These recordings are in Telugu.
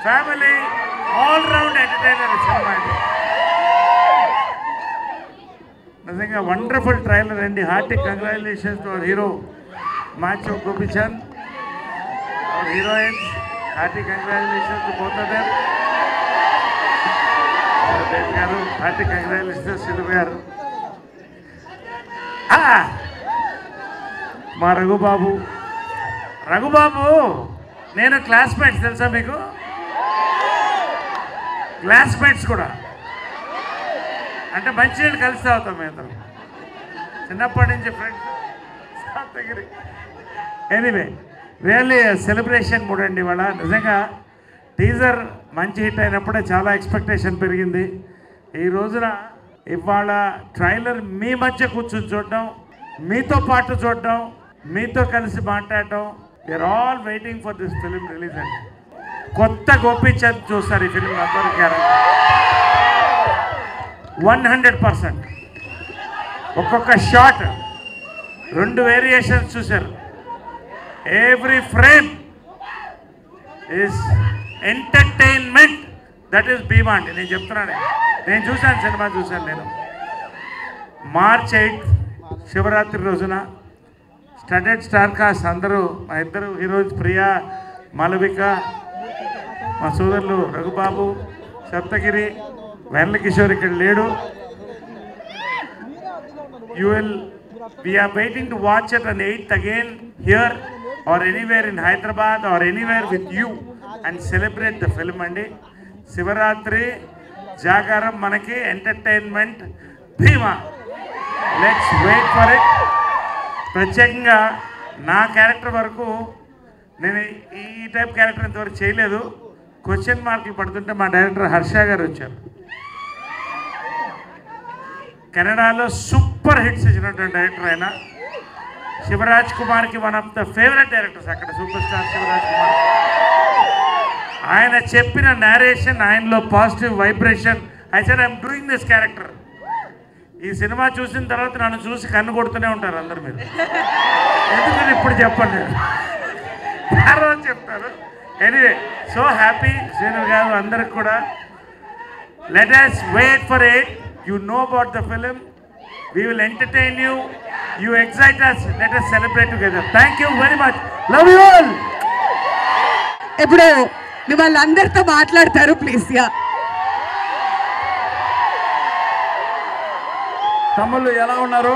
Family all round entertainer cinema ఇది. నిజంగా వండర్ఫుల్ ట్రైలర్ అండి. Hearty congratulations to our hero macho Gopichand, our heroines. Hearty congratulations to both of them. గారు హార్టీ కంగ్రాచులేషన్స్ శిల్ప గారు. మా రఘుబాబు నేను క్లాస్మేట్స్ తెలుసా మీకు? క్లాస్మేట్స్ కూడా అంటే మంచినీళ్ళు కలిసి తాగుతాం మేము చిన్నప్పటి నుంచి friends. Anyway really celebration mood అండి ఇవాళ. నిజంగా టీజర్ మంచి హిట్ అయినప్పుడే చాలా ఎక్స్పెక్టేషన్ పెరిగింది. ఈ రోజున ఇవాళ ట్రైలర్ మీ మధ్య కూర్చొని చూడడం, మీతో పాటు చూడడం, మీతో కలిసి మాట్లాడడం. We're all waiting for this film release అండి. కొత్త గోపీచంద్ చూస్తారు ఈ ఫిలిం అందరూ 100%. ఒక్కొక్క షాట్ 2 వేరియేషన్స్ చూశారు. Every frame is entertainment. That is Bhimaa అండి. నేను చెప్తున్నాను, నేను చూశాను, సినిమా చూశాను. నేను March 8 శివరాత్రి రోజున స్టడెడ్ స్టార్ కాస్ట్ అందరూ, మా ఇద్దరు హీరోయిన్స్ ప్రియా, మాలవిక, మా సోదరులు రఘుబాబు, సప్తగిరి, వెన్నెల కిషోర్ ఇక్కడ లేడు. We are waiting to watch it on 8th again here or anywhere in Hyderabad or anywhere with you and celebrate the film అండి. శివరాత్రి జాగారం మనకి entertainment Bhimaa. Let's wait for it. ప్రత్యేకంగా నా క్యారెక్టర్ వరకు నేను ఈ టైప్ క్యారెక్టర్ ఇంతవరకు చేయలేదు. క్వశ్చన్ మార్కులు పడుతుంటే మా డైరెక్టర్ హర్ష గారు వచ్చారు. కెనడాలో సూపర్ హిట్స్ ఇచ్చినటువంటి డైరెక్టర్ ఆయన. శివరాజ్ కుమార్కి one of the favourite directors అక్కడ, సూపర్ స్టార్ శివరాజ్ కుమార్. ఆయన చెప్పిన నేరేషన్, ఆయనలో positive vibration. I said I'm doing this character. ఈ సినిమా చూసిన తర్వాత నన్ను చూసి కన్ను కొడుతూనే ఉంటారు అందరు. మీరు ఎందుకని ఇప్పుడు చెప్పండి, తర్వాత చెప్తారు. ఎనీవే సో హ్యాపీ శ్రీను గారు అందరికి కూడా. Let us wait for it. You know about the film. We will entertain you. You excite us. Let us celebrate together. Thank you very much. Love you all. ఇప్పుడు మిమ్మల్ని అందరితో మాట్లాడతారు ప్లీజ్. తమ్ముళ్ళు ఎలా ఉన్నారు?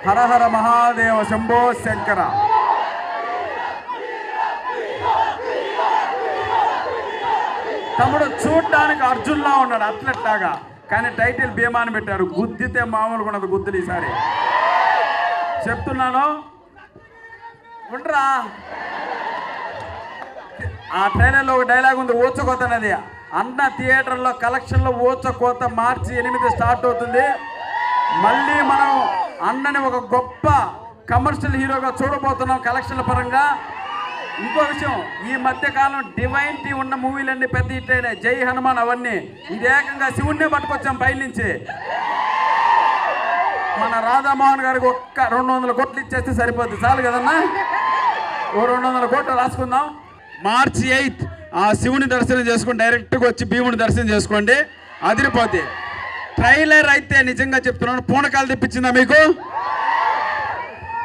హర హర మహాదేవ శంభో శంకర. తమ్ముడు చూడ్డానికి అర్జున్లా ఉన్నాడు, అథ్లెట్ లాగా, కానీ టైటిల్ భీమా అని పెట్టారు. గుద్దితే మామూలుగా ఉన్నది గుద్దులు ఈసారి. చెప్తున్నాను ఉండరా. ఆ ట్రైలర్లో ఒక డైలాగ్ ఉంది, ఊచకోత అనేది. అన్న థియేటర్లో కలెక్షన్లో ఊచకోత March 8 స్టార్ట్ అవుతుంది. మళ్ళీ మనం అన్నని ఒక గొప్ప కమర్షియల్ హీరోగా చూడబోతున్నాం కలెక్షన్ల పరంగా. ఇంకో విషయం, ఈ మధ్యకాలం డివైన్టీ ఉన్న మూవీలన్నీ పెద్ద హిట్ అయినాయి. జై హనుమాన్ అవన్నీ. ఇది ఏకంగా శివుణ్ణే పట్టుకొచ్చాం పైనుంచి. మన రాధామోహన్ గారికి ఒక్క 200 కోట్లు ఇచ్చేస్తే సరిపోద్ది, చాలు కదన్నా. ఓ 200 కోట్లు రాసుకుందాం. March 8 ఆ శివుని దర్శనం చేసుకొని డైరెక్ట్గా వచ్చి భీముని దర్శనం చేసుకోండి, అదిరిపోద్ది. ట్రైలర్ అయితే నిజంగా చెప్తున్నాను, పూనకాలు తెప్పించిందా మీకు?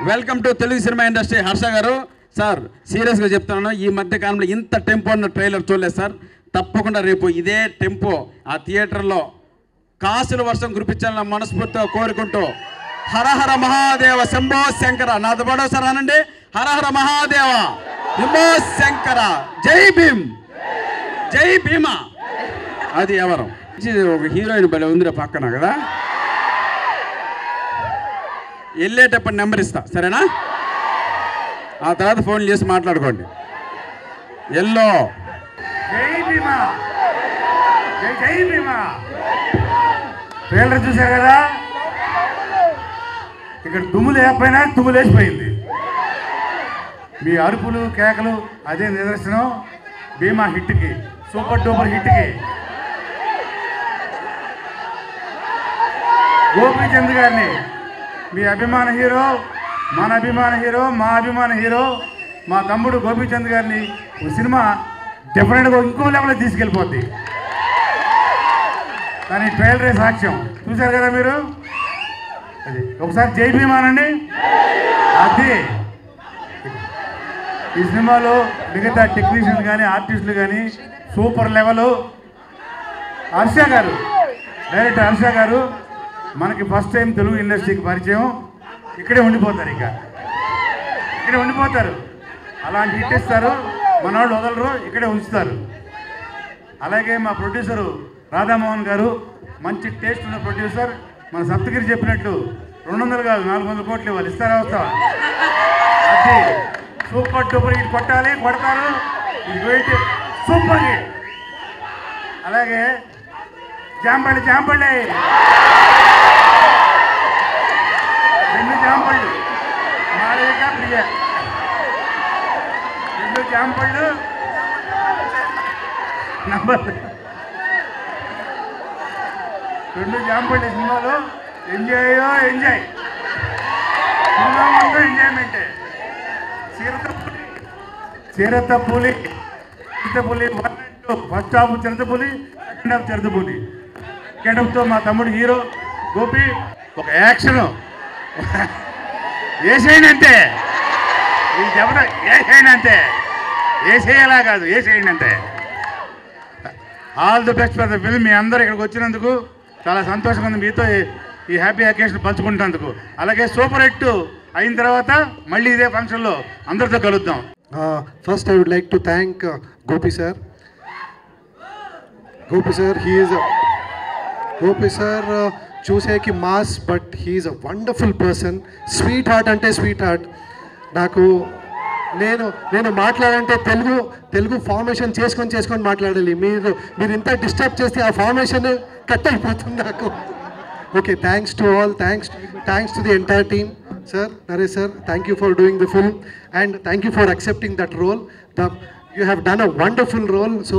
Welcome to Telugu cinema industry. Harsha గారు సార్, సీరియస్గా చెప్తున్నాను, ఈ మధ్య కాలంలో ఇంత టెంపో ఉన్న ట్రైలర్ చూడలేదు సార్. తప్పకుండా రేపు ఇదే టెంపో ఆ థియేటర్లో కాసుల వర్షం కురిపించాలని మనస్ఫూర్తిగా కోరుకుంటూ హర హర మహాదేవ శంభో శంకర. నాతో పాటు సార్ అనండి, హర హర మహాదేవ శంభో శంకర. జై భీమ్, జై భీమా. అది ఎవరు ఒక హీరోయిన్ భలే ఉందిరా పక్కన కదా. వెళ్ళేటప్పుడు నెంబర్ ఇస్తా, సరేనా? ఆ తర్వాత ఫోన్ చేసి మాట్లాడుకోండి. ఎల్లో జై భీమా, జై భీమా. ట్రైలర్ చూశారు కదా, ఇక్కడ దుమ్ములు లేకపోయినా తుమ్ములేసిపోయింది. మీ అరుపులు కేకలు అదే నిదర్శనం భీమా హిట్కి, సూపర్ డూపర్ హిట్కి. గోపీచంద్ గారిని మీ అభిమాన హీరో, మన అభిమాన హీరో, మా అభిమాన హీరో, మా తమ్ముడు గోపీచంద్ గారిని ఒక సినిమా డెఫినెట్గా ఇంకో లెవెల్ తీసుకెళ్ళిపోద్ది. కానీ ట్రైలరే సాక్ష్యం. చూశారు కదా మీరు, అది ఒకసారి జై భీమ్ అనండి. అది ఈ సినిమాలో మిగతా టెక్నీషియన్ కానీ ఆర్టిస్టులు కానీ సూపర్ లెవెల్. హర్ష గారు, డైరెక్టర్ హర్ష గారు మనకి ఫస్ట్ టైం తెలుగు ఇండస్ట్రీకి పరిచయం. ఇక్కడే ఉండిపోతారు, ఇక్కడే ఉండిపోతారు. అలాంటి హిట్ ఇస్తారు, మన వాళ్ళు వదలరు, ఇక్కడే ఉంచుతారు. అలాగే మా ప్రొడ్యూసరు రాధామోహన్ గారు మంచి టేస్ట్ ఉన్న ప్రొడ్యూసర్. మన సప్తగిరి చెప్పినట్టు 200 కాదు 400 కోట్లు ఇవ్వాలి. ఇస్తారా? వస్తావా? అది సూపర్ డూపర్ హిట్ కొట్టాలి, కొడతారు. ఇది సూపర్ హిట్. అలాగే జాంపల్లి 2 జాంపళ్ళు, మాళవిక ప్రియ 2 జాంపళ్ళు నంబర్ 2 జాంపళ్ళు సినిమాలో. ఎంజాయ్ సినిమా ముందు ఎంజాయ్మెంటే. చిరతపులి 1 and 2 ఫస్ట్ హాఫ్ చిరతపులి, సెకండ్ హాఫ్ చిరతపులి. గెటప్తో మా తమ్ముడు హీరో గోపి ఒక యాక్షన్ వేసేయండి అంతే. ఇది చెప్పడం వేసేయండి అంతే, వేసేయాలా కాదు, వేసేయండి అంతే. All the best for the film. మీ అందరూ ఇక్కడికి వచ్చినందుకు చాలా సంతోషంగా ఉంది, మీతో ఈ హ్యాపీ అకేషన్ పంచుకుంటున్నందుకు. అలాగే సూపర్ హిట్ అయిన తర్వాత మళ్ళీ ఇదే ఫంక్షన్లో అందరితో కలుద్దాం. First I would like to thank Gopi sir. Gopi sir చూసేకి mass, but he's a wonderful person. Sweet heart అంటే స్వీట్ హార్ట్. నాకు నేను మాట్లాడంటే తెలుగు ఫార్మేషన్ చేసుకొని మాట్లాడాలి. మీరు ఇంత డిస్టర్బ్ చేస్తే ఆ ఫార్మేషన్ కట్ అయిపోతుంది నాకు. Okay, thanks to all, thanks to the entire team. Sir, Naresh sir, thank you for doing the film and thank you for accepting that role. You have done a wonderful role. So,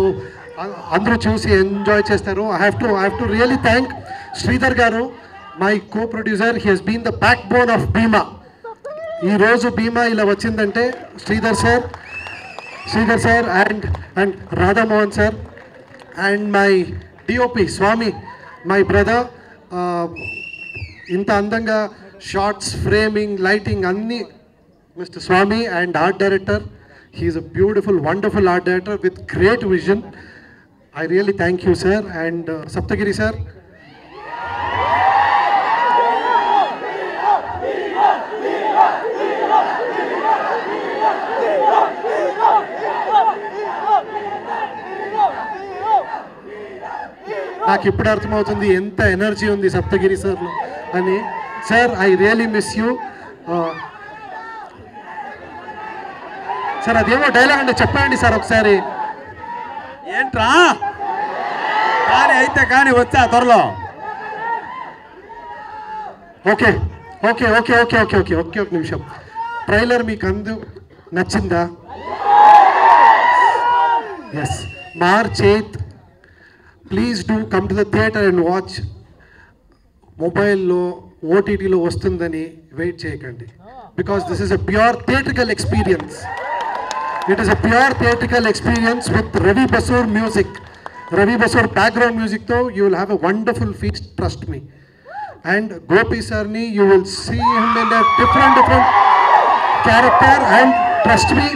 andru chusi enjoy chestaru. I have to really thank Sridhar garu, my co-producer. He has been the backbone of Bhima. Ee roju Bhima ila vachindante Sridhar sir and Radha Mohan sir and my DOP Swami, my brother. Inta andanga shots, framing, lighting, anni Mr. Swami, and art director. He is a beautiful, wonderful art director with great vision. I really thank you, sir. And Saptagiri sir. నాకు ఇప్పుడు అర్థమవుతుంది ఎంత ఎనర్జీ ఉంది సప్తగిరి సార్లో అని. Sir, I really miss you. Sir, అదేమో డైలాగ్ అంటే చెప్పండి సార్ ఒకసారి. ఏంట్రా కానీ వచ్చా త్వరలో. Okay okay okay okay okay okay okay ఒక నిమిషం. ట్రైలర్ మీకు నచ్చిందా? Yes. March 8th, please do come to the theatre and watch. మొబైల్లో ఓటీటీలో వస్తుందని వెయిట్ చేయకండి, because this is a pure theatrical experience. It is a pure theatrical experience with Ravi Basrur music. Ravi Basrur background మ్యూజిక్తో you will have a wonderful feast, trust me. And Gopi సార్ని you will see him in a different character. And trust me,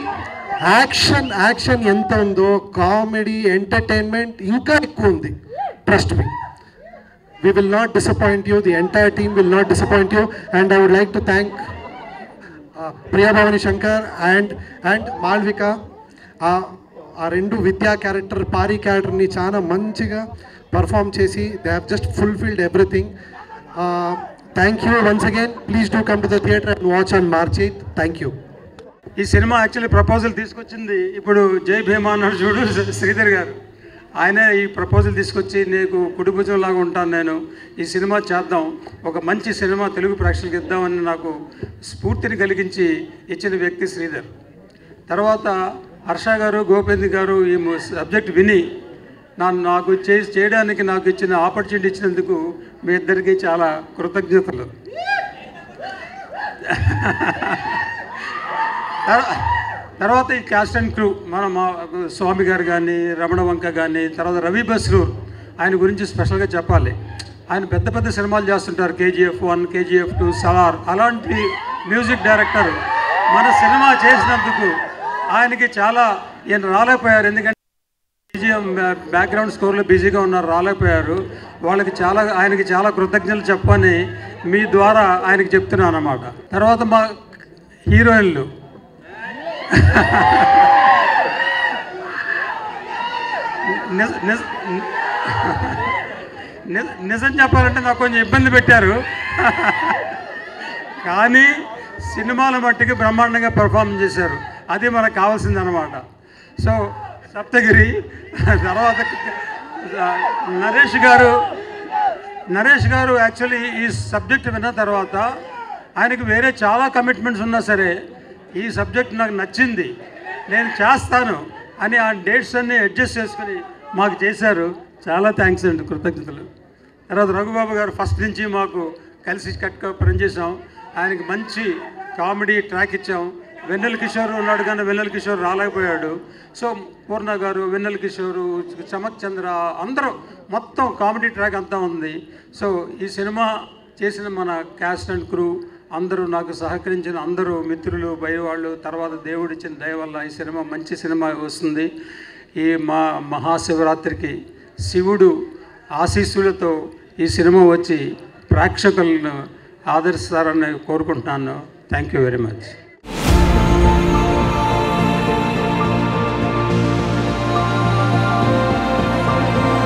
action ఎంత ఉందో, కామెడీ, ఎంటర్టైన్మెంట్ ఇంకా ఎక్కువ ఉంది. Trust me. We will not disappoint you. The entire team will not disappoint you. And I would like to thank Priya Bhavani Shankar and Malvika. ఆ 2 విద్యా క్యారెక్టర్, పారి క్యారెక్టర్ని చాలా మంచిగా పర్ఫామ్ చేసి they have just fulfilled everything. Thank you once again. Please do come to the theatre and watch on March 8th. Thank you. ఈ సినిమా యాక్చువల్లీ ప్రపోజల్ తీసుకొచ్చింది ఇప్పుడు జై భీమా అన్నాడు చూడు శ్రీధర్ గారు. ఆయనే ఈ ప్రపోజల్ తీసుకొచ్చి నీకు కుటుంబంలాగా ఉంటాను నేను, ఈ సినిమా చేద్దాం, ఒక మంచి సినిమా తెలుగు ప్రేక్షకులకు ఇద్దామని నాకు స్ఫూర్తిని కలిగించి ఇచ్చిన వ్యక్తి శ్రీధర్. తర్వాత హర్ష గారు, గోపేంద్ర గారు ఈ సబ్జెక్ట్ విని నాకు చేయడానికి నాకు ఇచ్చిన ఆపర్చునిటీ ఇచ్చినందుకు మీ ఇద్దరికి చాలా కృతజ్ఞతలు. తర్వాత ఈ క్యాస్ట్ అండ్ క్రూ మా స్వామి గారు కానీ, రమణ వంక కానీ, తర్వాత రవి బస్రూర్, ఆయన గురించి స్పెషల్గా చెప్పాలి. ఆయన పెద్ద పెద్ద సినిమాలు చేస్తుంటారు, KGF 1, KGF 2, సలార్. అలాంటి మ్యూజిక్ డైరెక్టర్ మన సినిమా చేసినందుకు ఆయనకి చాలా ఈయన రాలేకపోయారు. ఎందుకంటే బ్యాక్గ్రౌండ్ స్కోర్లో బిజీగా ఉన్నారు, రాలేకపోయారు. ఆయనకి చాలా కృతజ్ఞతలు చెప్పని మీ ద్వారా ఆయనకి చెప్తున్నాను అన్నమాట. తర్వాత మా హీరోయిన్లు నిజం చెప్పాలంటే నాకు కొంచెం ఇబ్బంది పెట్టారు, కానీ సినిమాల మట్టికి బ్రహ్మాండంగా పెర్ఫార్మ్ చేశారు. అది మనకు కావాల్సింది అనమాట. సో సప్తగిరి, తర్వాత నరేష్ గారు యాక్చువల్లీ ఈ సబ్జెక్ట్ విన్న తర్వాత ఆయనకి వేరే చాలా కమిట్మెంట్స్ ఉన్నా సరే ఈ సబ్జెక్ట్ నాకు నచ్చింది, నేను చేస్తాను అని ఆ డేట్స్ అన్నీ అడ్జస్ట్ చేసుకుని మాకు చేశారు. చాలా థ్యాంక్స్ అండి, కృతజ్ఞతలు. తర్వాత రఘుబాబు గారు ఫస్ట్ నుంచి మాకు కలిసి కట్టుగా పనిచేసాం. ఆయనకి మంచి కామెడీ ట్రాక్ ఇచ్చాం. వెన్నెల కిషోర్ ఉన్నాడు కానీ వెన్నెల కిషోర్ రాలేకపోయాడు. సో పూర్ణ గారు, వెన్నెల కిషోరు, చమక్ చంద్ర అందరూ మొత్తం కామెడీ ట్రాక్ అంతా ఉంది. సో ఈ సినిమా చేసిన మన క్యాస్ట్ అండ్ క్రూ అందరూ, నాకు సహకరించిన అందరూ మిత్రులు, బయవాళ్ళు, తర్వాత దేవుడిచ్చిన దయ వల్ల ఈ సినిమా మంచి సినిమా వస్తుంది. ఈ మహాశివరాత్రికి శివుడు ఆశీస్సులతో ఈ సినిమా వచ్చి ప్రేక్షకులను ఆదరిస్తారని కోరుకుంటున్నాను. Thank you very much.